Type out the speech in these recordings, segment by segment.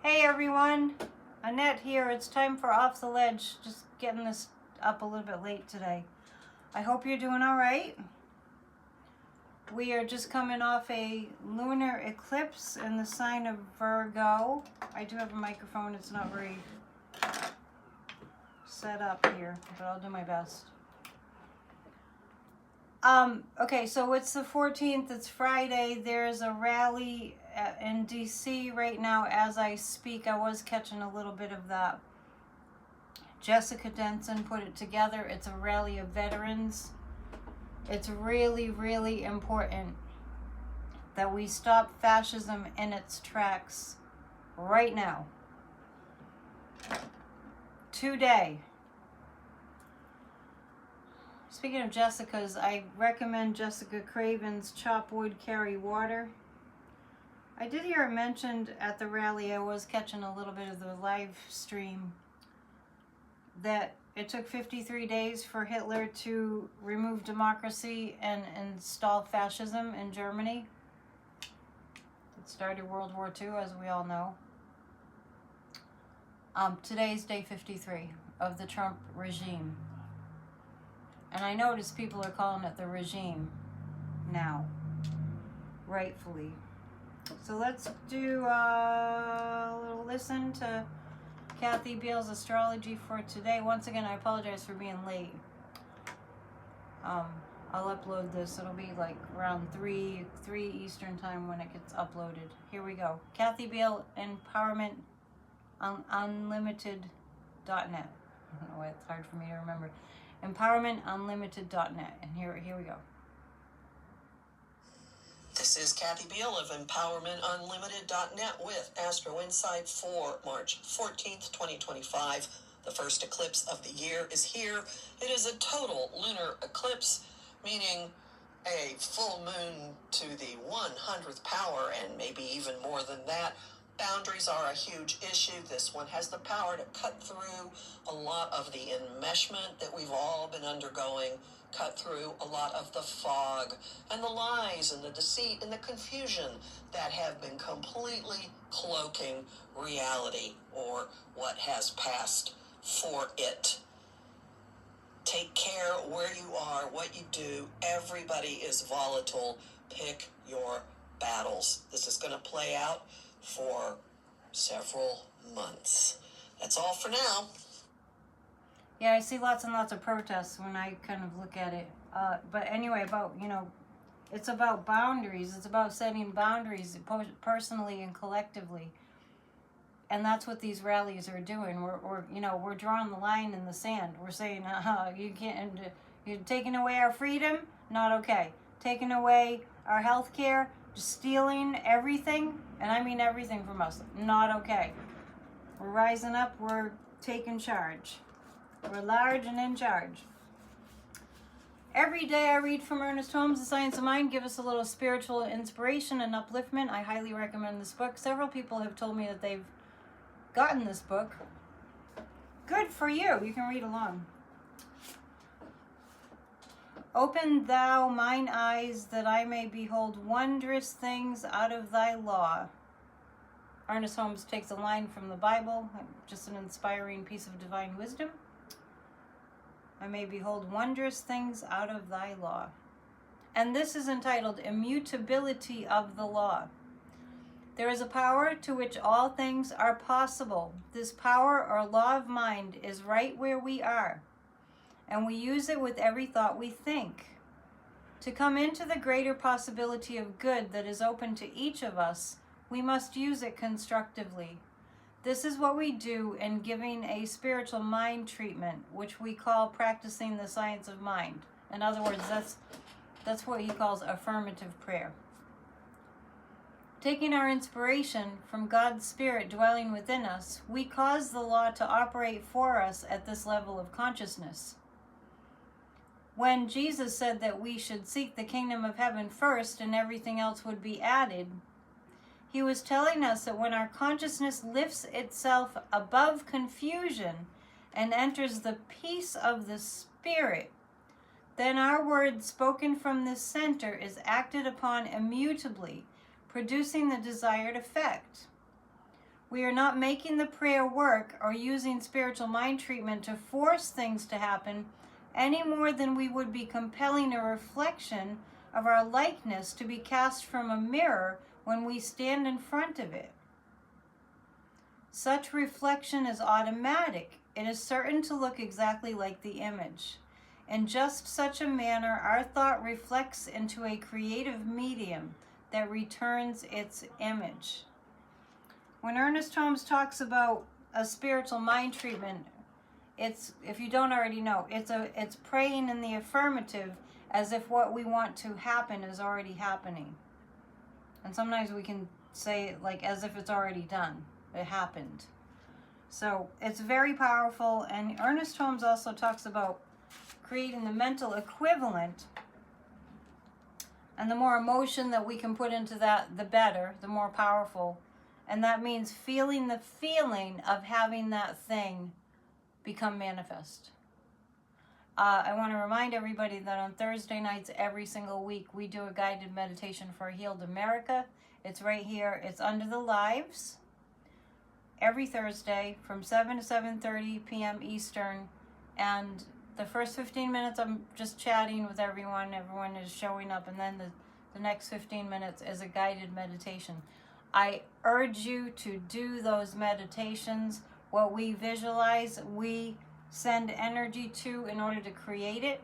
Hey everyone, Annette here. It's time for Off the Ledge. Just getting this up a little bit late today. I hope you're doing all right. We are just coming off a lunar eclipse in the sign of Virgo. I do have a microphone. It's not very set up here, but I'll do my best. Okay, so it's the 14th. It's Friday. There's a rally in DC right now as I speak. I was catching a little bit of that. Jessica Denson put it together. It's a rally of veterans. It's really, really important that we stop fascism in its tracks right now. Today. Speaking of Jessica's, I recommend Jessica Craven's Chop Wood, Carry Water. I did hear it mentioned at the rally. I was catching a little bit of the live stream that it took 53 days for Hitler to remove democracy and install fascism in Germany. It started World War II, as we all know. Today's day 53 of the Trump regime. And I notice people are calling it the regime now, rightfully. So let's do a little listen to Kathy Beale's astrology for today. Once again, I apologize for being late. I'll upload this. It'll be like around 3 Eastern time when it gets uploaded. Here we go. Kathy Beale, Empowerment Unlimited.net. I don't know why it's hard for me to remember. EmpowermentUnlimited.net. And here we go. This is Kathy Beale of EmpowermentUnlimited.net with Astro Insight for March 14th, 2025. The first eclipse of the year is here. It is a total lunar eclipse, meaning a full moon to the 100th power and maybe even more than that. Boundaries are a huge issue. This one has the power to cut through a lot of the enmeshment that we've all been undergoing, cut through a lot of the fog and the lies and the deceit and the confusion that have been completely cloaking reality or what has passed for it. Take care where you are, what you do. Everybody is volatile. Pick your battles. This is going to play out for several months. That's all for now. Yeah, I see lots and lots of protests when I kind of look at it. But anyway, it's about boundaries. It's about setting boundaries personally and collectively. And that's what these rallies are doing. We're drawing the line in the sand. We're saying, you can't, you're taking away our freedom? Not okay. Taking away our health care? Just stealing everything, and I mean everything from us. Not okay. We're rising up. We're taking charge. We're large and in charge. Every day I read from Ernest Holmes, The Science of Mind. Give us a little spiritual inspiration and upliftment. I highly recommend this book. Several people have told me that they've gotten this book. Good for you. You can read along. Open thou mine eyes, that I may behold wondrous things out of thy law. Ernest Holmes takes a line from the Bible, just an inspiring piece of divine wisdom. I may behold wondrous things out of thy law. And this is entitled Immutability of the Law. There is a power to which all things are possible. This power or law of mind is right where we are, and we use it with every thought we think. To come into the greater possibility of good that is open to each of us, we must use it constructively. This is what we do in giving a spiritual mind treatment, which we call practicing the science of mind. In other words, that's what he calls affirmative prayer. Taking our inspiration from God's Spirit dwelling within us, we cause the law to operate for us at this level of consciousness. When Jesus said that we should seek the kingdom of heaven first and everything else would be added, he was telling us that when our consciousness lifts itself above confusion and enters the peace of the Spirit, then our word spoken from this center is acted upon immutably, producing the desired effect. We are not making the prayer work or using spiritual mind treatment to force things to happen any more than we would be compelling a reflection of our likeness to be cast from a mirror when we stand in front of it. Such reflection is automatic. It is certain to look exactly like the image. In just such a manner, our thought reflects into a creative medium that returns its image. When Ernest Holmes talks about a spiritual mind treatment, it's, if you don't already know, it's praying in the affirmative as if what we want to happen is already happening. And sometimes we can say it like as if it's already done. It happened. So it's very powerful. And Ernest Holmes also talks about creating the mental equivalent. And the more emotion that we can put into that, the better, the more powerful. And that means feeling the feeling of having that thing become manifest. I want to remind everybody that on Thursday nights every single week we do a guided meditation for a healed America. It's right here. It's under the lives. Every Thursday from 7 to 7:30 p.m. Eastern. And the first 15 minutes I'm just chatting with everyone. Everyone is showing up. And then the next 15 minutes is a guided meditation. I urge you to do those meditations. What we visualize, we send energy to in order to create it.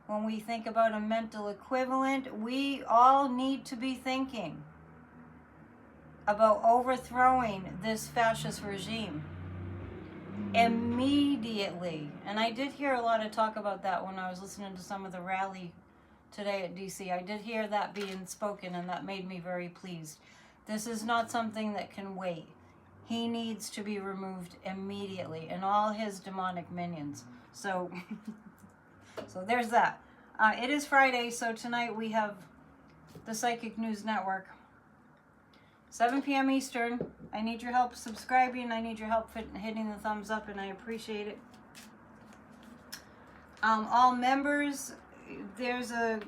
When we think about a mental equivalent, we all need to be thinking about overthrowing this fascist regime immediately. And I did hear a lot of talk about that when I was listening to some of the rally today at DC. I did hear that being spoken, and that made me very pleased. This is not something that can wait. He needs to be removed immediately, and all his demonic minions. So, so there's that. It is Friday, so tonight we have the Psychic News Network. 7 p.m. Eastern. I need your help subscribing. I need your help hitting the thumbs up, and I appreciate it. All members, there's a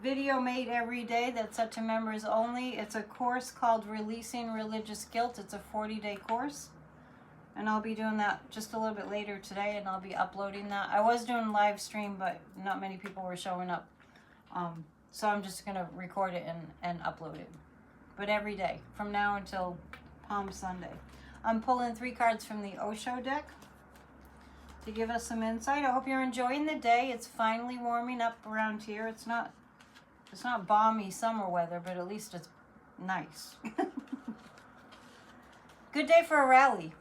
video made every day that's set to members only. It's a course called Releasing Religious Guilt. It's a 40-day course. And I'll be doing that just a little bit later today, and I'll be uploading that. I was doing live stream, but not many people were showing up. So I'm just going to record it and upload it. But every day, from now until Palm Sunday. I'm pulling 3 cards from the Osho deck to give us some insight. I hope you're enjoying the day. It's finally warming up around here. It's not balmy summer weather, but at least it's nice. Good day for a rally.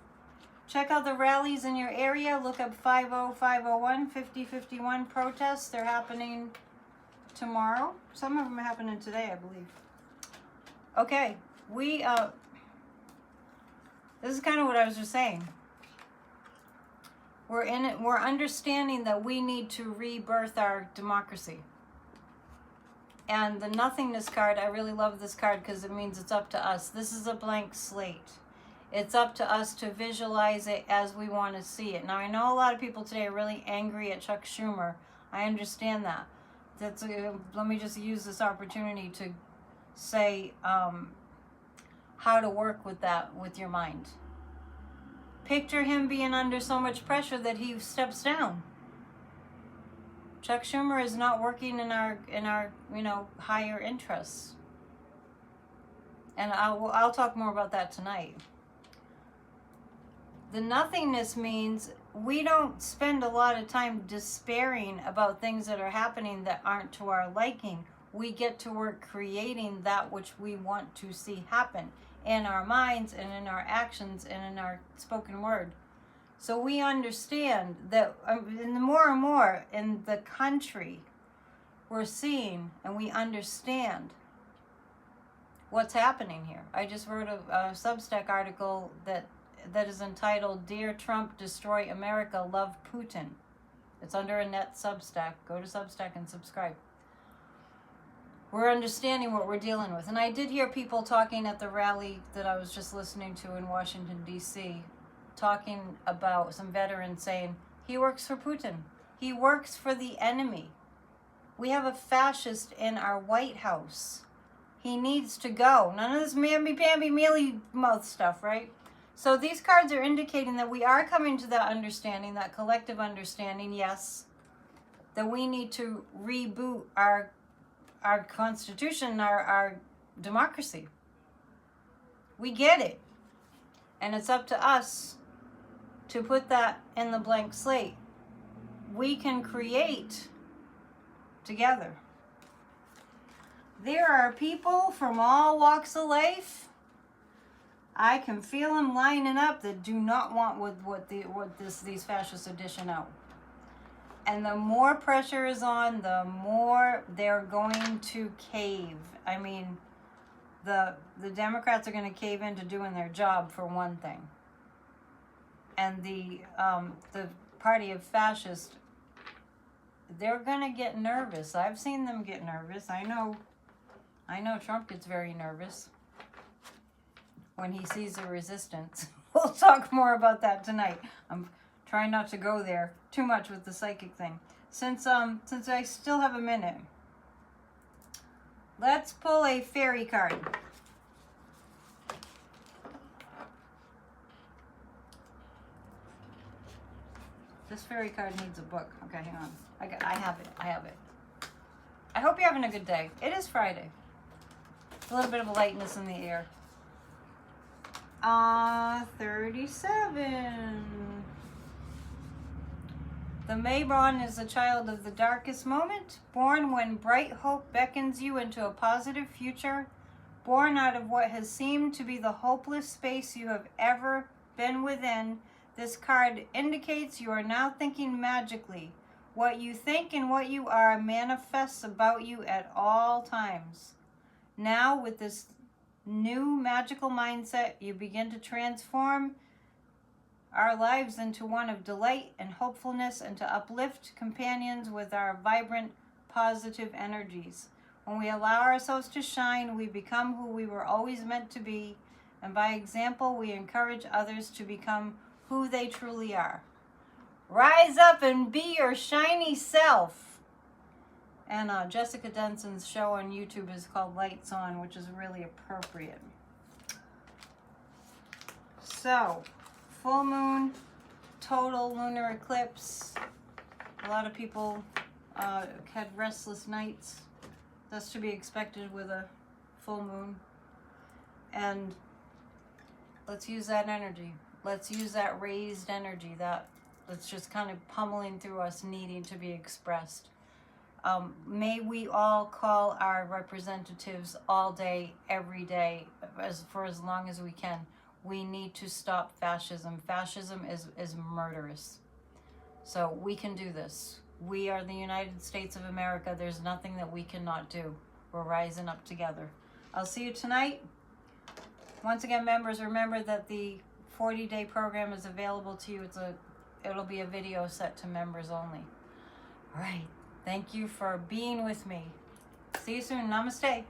Check out the rallies in your area. Look up 50501, 5051 protests. They're happening tomorrow. Some of them are happening today, I believe. Okay, this is kind of what I was just saying. We're in it. We're understanding that we need to rebirth our democracy. And the nothingness card, I really love this card because it means it's up to us. This is a blank slate. It's up to us to visualize it as we want to see it. Now, I know a lot of people today are really angry at Chuck Schumer. I understand that. Let me just use this opportunity to say how to work with that with your mind. Picture him being under so much pressure that he steps down. Chuck Schumer is not working in our higher interests. And I'll talk more about that tonight. The nothingness means we don't spend a lot of time despairing about things that are happening that aren't to our liking. We get to work creating that which we want to see happen in our minds and in our actions and in our spoken word. So we understand that in the more and more in the country, we're seeing and we understand what's happening here. I just wrote a Substack article that is entitled, Dear Trump, Destroy America, Love Putin. It's under a net Substack. Go to Substack and subscribe. We're understanding what we're dealing with. And I did hear people talking at the rally that I was just listening to in Washington, D.C., talking about some veterans saying, he works for Putin. He works for the enemy. We have a fascist in our White House. He needs to go. None of this mamby-pamby mealy mouth stuff, right? So these cards are indicating that we are coming to that understanding, that collective understanding, yes, that we need to reboot our constitution, our democracy. We get it. And it's up to us to put that in the blank slate. We can create together. There are people from all walks of life. I can feel them lining up that do not want these fascists are dishing out. And the more pressure is on, the more they're going to cave. I mean, the Democrats are going to cave into doing their job, for one thing. And the party of fascists, they're going to get nervous. I've seen them get nervous. I know Trump gets very nervous when he sees the resistance. We'll talk more about that tonight. I'm trying not to go there too much with the psychic thing. Since I still have a minute, let's pull a fairy card. This fairy card needs a book. Okay, hang on. I have it. I hope you're having a good day. It is Friday. A little bit of a lightness in the air. 37. The Mayron is a child of the darkest moment, born when bright hope beckons you into a positive future, born out of what has seemed to be the hopeless space you have ever been within. This card indicates you are now thinking magically. What you think and what you are manifests about you at all times. Now, with this new magical mindset, you begin to transform our lives into one of delight and hopefulness, and to uplift companions with our vibrant, positive energies. When we allow ourselves to shine, we become who we were always meant to be, and by example, we encourage others to become who they truly are. Rise up and be your shiny self. And Jessica Denson's show on YouTube is called Lights On, which is really appropriate. So, full moon, total lunar eclipse. A lot of people had restless nights. That's to be expected with a full moon. And let's use that energy. Let's use that raised energy that's just kind of pummeling through us, needing to be expressed. May we all call our representatives all day, every day, for as long as we can. We need to stop fascism. Fascism is murderous. So we can do this. We are the United States of America. There's nothing that we cannot do. We're rising up together. I'll see you tonight. Once again, members, remember that the 40-day program is available to you. It'll be a video set to members only. All right. Thank you for being with me. See you soon. Namaste.